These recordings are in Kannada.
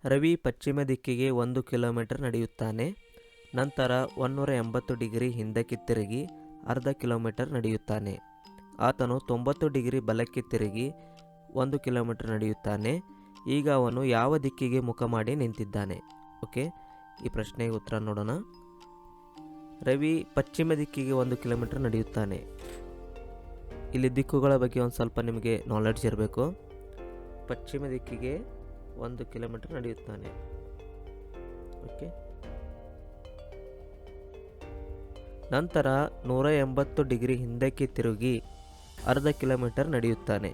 ರವಿ ಪಶ್ಚಿಮ ದಿಕ್ಕಿಗೆ 1 ಕಿಲೋಮೀಟರ್ ನಡೆಯುತ್ತಾನೆ. ನಂತರ 180 ಡಿಗ್ರಿ ಹಿಂದಕ್ಕೆ ತಿರುಗಿ ಅರ್ಧ ಕಿಲೋಮೀಟರ್ ನಡೆಯುತ್ತಾನೆ. ಆತನು 90 ಡಿಗ್ರಿ ಬಲಕ್ಕೆ ತಿರುಗಿ 1 ಕಿಲೋಮೀಟರ್ ನಡೆಯುತ್ತಾನೆ. ಈಗ ಅವನು ಯಾವ ದಿಕ್ಕಿಗೆ ಮುಖ ಮಾಡಿ ನಿಂತಿದ್ದಾನೆ? ಓಕೆ, ಈ ಪ್ರಶ್ನೆಗೆ ಉತ್ತರ ನೋಡೋಣ. ರವಿ ಪಶ್ಚಿಮ ದಿಕ್ಕಿಗೆ 1 ಕಿಲೋಮೀಟರ್ ನಡೆಯುತ್ತಾನೆ. ಇಲ್ಲಿ ದಿಕ್ಕುಗಳ ಬಗ್ಗೆ ಒಂದು ಸ್ವಲ್ಪ ನಿಮಗೆ ನಾಲೆಡ್ಜ್ ಇರಬೇಕು. ಪಶ್ಚಿಮ ದಿಕ್ಕಿಗೆ 1 ಕಿಲೋಮೀಟರ್ ನಡೆಯುತ್ತಾನೆ. ಓಕೆ, ನಂತರ 180 ಡಿಗ್ರಿ ಹಿಂದಕ್ಕೆ ತಿರುಗಿ ಅರ್ಧ ಕಿಲೋಮೀಟರ್ ನಡೆಯುತ್ತಾನೆ.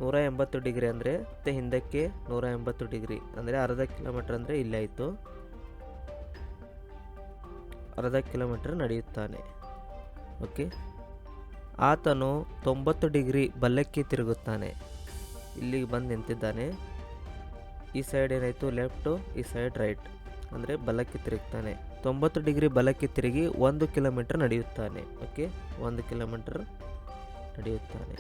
180 ಡಿಗ್ರಿ ಅಂದರೆ ಮತ್ತೆ ಹಿಂದಕ್ಕೆ 180 ಡಿಗ್ರಿ ಅಂದರೆ ಅರ್ಧ ಕಿಲೋಮೀಟರ್ ಅಂದರೆ ಇಲ್ಲೇ ಆಯಿತು. ಅರ್ಧ ಕಿಲೋಮೀಟರ್ ನಡೆಯುತ್ತಾನೆ. ಓಕೆ, ಆತನು 90 ಡಿಗ್ರಿ ಬಲಕ್ಕೆ ತಿರುಗುತ್ತಾನೆ. ಇಲ್ಲಿಗೆ ಬಂದು ನಿಂತಿದ್ದಾನೆ. ಈ ಸೈಡ್ ಏನಾಯಿತು ಲೆಫ್ಟು, ಈ ಸೈಡ್ ರೈಟ್ ಅಂದರೆ ಬಲಕ್ಕೆ ತಿರುಗ್ತಾನೆ. 90 ಡಿಗ್ರಿ ಬಲಕ್ಕೆ ತಿರುಗಿ 1 ಕಿಲೋಮೀಟರ್ ನಡೆಯುತ್ತಾನೆ. ಓಕೆ, 1 ಕಿಲೋಮೀಟರ್ ನಡೆಯುತ್ತಾನೆ.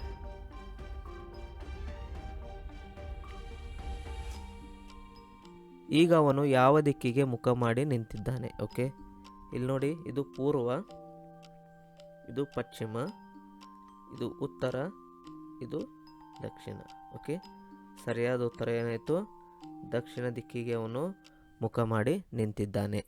ಈಗ ಅವನು ಯಾವ ದಿಕ್ಕಿಗೆ ಮುಖ ಮಾಡಿ ನಿಂತಿದ್ದಾನೆ? ಓಕೆ, ಇಲ್ಲಿ ನೋಡಿ, ಇದು ಪೂರ್ವ, ಇದು ಪಶ್ಚಿಮ, ಇದು ಉತ್ತರ, ಇದು ದಕ್ಷಿಣ. ಓಕೆ, ಸರಿಯಾದ ಉತ್ತರ ಏನಾಯಿತು? ದಕ್ಷಿಣ ದಿಕ್ಕಿಗೆ ಅವನು ಮುಖ ಮಾಡಿ ನಿಂತಿದ್ದಾನೆ.